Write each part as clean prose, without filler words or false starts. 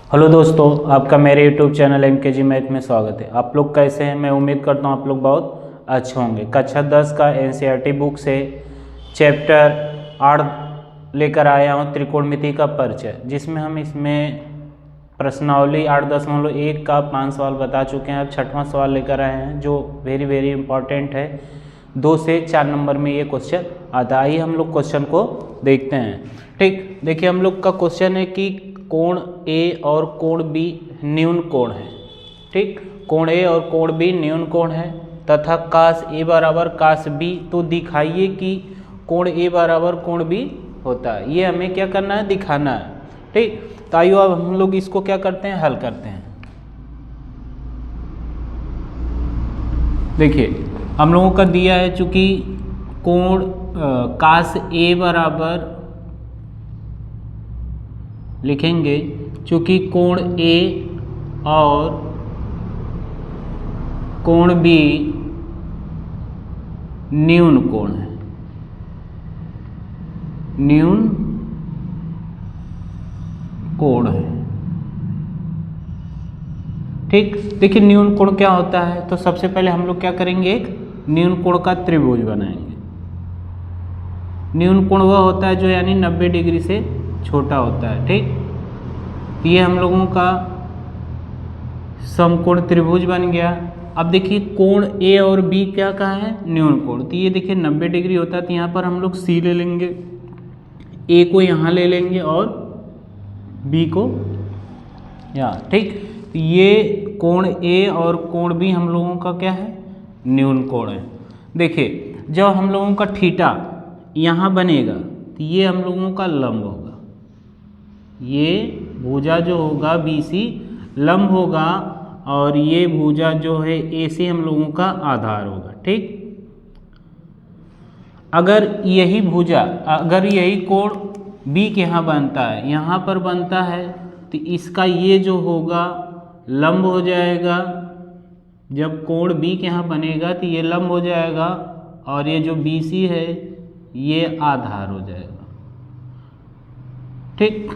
Hello दोस्तों, आपका मेरे YouTube चैनल MKG मैथ में स्वागत है। आप लोग कैसे हैं? मैं उम्मीद करता हूँ आप लोग बहुत अच्छे होंगे। कक्षा 10 का NCERT बुक से चैप्टर 8 लेकर आया हूँ, त्रिकोणमिति का परिचय, जिसमें हम इसमें प्रश्नावली 8.1 का 5 सवाल बता चुके हैं। अब 6वां सवाल लेकर आए हैं जो वेरी इंपॉर्टेंट है। 2 से 4 नंबर में ये क्वेश्चन आता है। आइए हम लोग क्वेश्चन को देखते हैं। ठीक, देखिए हम लोग का क्वेश्चन है कि कोण ए और कोण बी न्यून कोण है। ठीक, कोण ए और कोण बी न्यून कोण है तथा कास ए बराबर कास बी, तो दिखाइए कि कोण ए बराबर कोण बी होता है। ये हमें क्या करना है? दिखाना है। ठीक, तो आइए अब हम लोग इसको क्या करते हैं? हल करते हैं। देखिए हम लोगों का दिया है, चूंकि कोण कास ए बराबर लिखेंगे, चूंकि कोण ए और कोण बी न्यून कोण है, न्यून कोण है। ठीक, देखिए न्यून कोण क्या होता है? तो सबसे पहले हम लोग क्या करेंगे? एक न्यून कोण का त्रिभुज बनाएंगे। न्यून कोण वह होता है जो यानी 90 डिग्री से छोटा होता है। ठीक, ये हम लोगों का समकोण त्रिभुज बन गया। अब देखिए कोण ए और बी क्या कहा है? न्यून कोण। तो ये देखिए 90 डिग्री होता है, तो यहाँ पर हम लोग सी ले लेंगे, ए को यहाँ ले लेंगे और बी को यहाँ। ठीक, तो ये कोण ए और कोण बी हम लोगों का क्या है? न्यून कोण है। देखिए जब हम लोगों का थीटा यहाँ बनेगा तो ये हम लोगों का लंब होगा, ये भुजा जो होगा BC लंब होगा और ये भुजा जो है AC हम लोगों का आधार होगा। ठीक, अगर यही भुजा, अगर यही कोण B के यहाँ बनता है, यहाँ पर बनता है, तो इसका ये जो होगा लंब हो जाएगा। जब कोण B के यहाँ बनेगा तो ये लंब हो जाएगा और ये जो BC है ये आधार हो जाएगा। ठीक,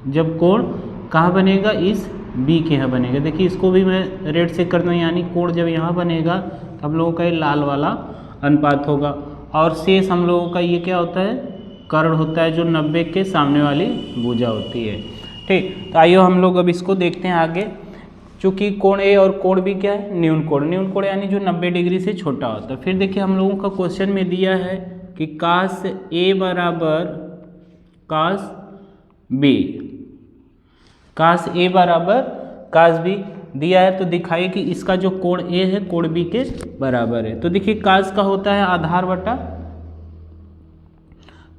जब कोण कहाँ बनेगा? इस B के यहाँ बनेगा। देखिए इसको भी मैं रेड से कर दूँ, यानी कोण जब यहाँ बनेगा तो हम लोगों का ये लाल वाला अनुपात होगा और शेष हम लोगों का ये क्या होता है? कर्ण होता है, जो 90 के सामने वाली भुजा होती है। ठीक, तो आइए हम लोग अब इसको देखते हैं आगे। चूँकि कोण ए और कोण बी क्या है? न्यून कोण। न्यून कोण यानी जो 90 डिग्री से छोटा होता है। फिर देखिए हम लोगों का क्वेश्चन में दिया है कि कास ए बराबर कास बी, कास ए बराबर कास बी दिया है, तो दिखाइए कि इसका जो कोण ए है कोण बी के बराबर है। तो देखिए कास का होता है आधार बटा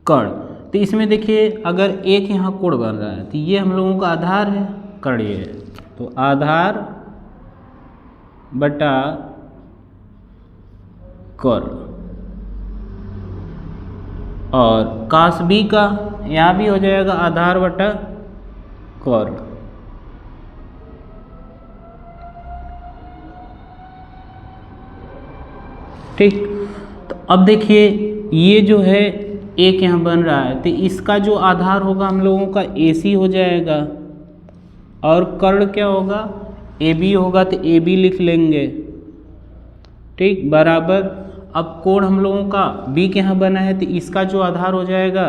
कर्ण। तो इसमें देखिए अगर एक यहाँ कोण बन रहा है तो ये हम लोगों का आधार है, कर्ण ये है, तो आधार बटा कर्ण। और कास बी का यहाँ भी हो जाएगा आधार बटा कर्ण। ठीक, तो अब देखिए ये जो है एक यहाँ बन रहा है, तो इसका जो आधार होगा हम लोगों का AC हो जाएगा और कर्ण क्या होगा? AB होगा, तो AB लिख लेंगे। ठीक, बराबर, अब कोण हम लोगों का B के यहाँ बना है तो इसका जो आधार हो जाएगा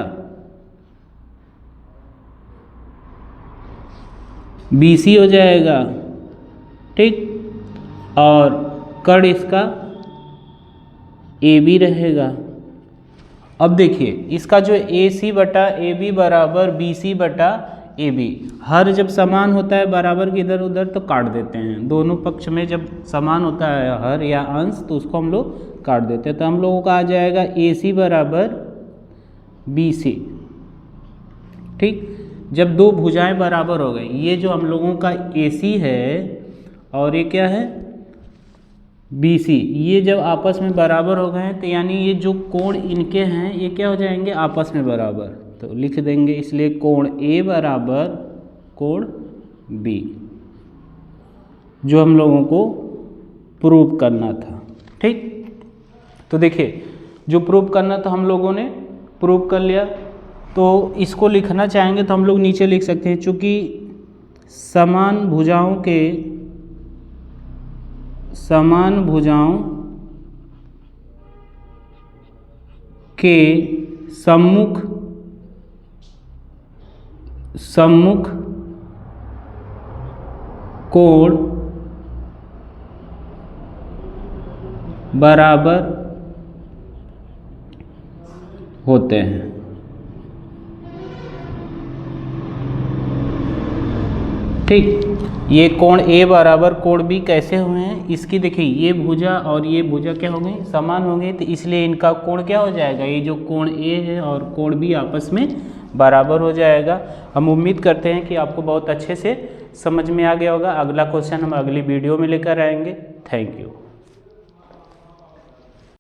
BC हो जाएगा। ठीक, और कर्ण इसका AB रहेगा। अब देखिए इसका जो AC बटा AB बराबर BC बटा AB, हर जब समान होता है बराबर के इधर उधर तो काट देते हैं। दोनों पक्ष में जब समान होता है हर या अंश तो उसको हम लोग काट देते हैं। तो हम लोगों का आ जाएगा AC बराबर BC। ठीक, जब दो भुजाएं बराबर हो गई, ये जो हम लोगों का AC है और ये क्या है? BC, ये जब आपस में बराबर हो गए हैं तो यानी ये जो कोण इनके हैं ये क्या हो जाएंगे? आपस में बराबर। तो लिख देंगे, इसलिए कोण A बराबर कोण B, जो हम लोगों को प्रूव करना था। ठीक, तो देखिए जो प्रूव करना था हम लोगों ने प्रूव कर लिया। तो इसको लिखना चाहेंगे तो हम लोग नीचे लिख सकते हैं, चूँकि समान भुजाओं के सम्मुख कोण बराबर होते हैं। ठीक, ये कोण ए बराबर कोण बी कैसे हुए हैं, इसकी देखिए ये भुजा और ये भुजा क्या हो गई, समान हो गई, तो इसलिए इनका कोण क्या हो जाएगा, ये जो कोण ए है और कोण बी आपस में बराबर हो जाएगा। हम उम्मीद करते हैं कि आपको बहुत अच्छे से समझ में आ गया होगा। अगला क्वेश्चन हम अगली वीडियो में लेकर आएंगे। Thank you.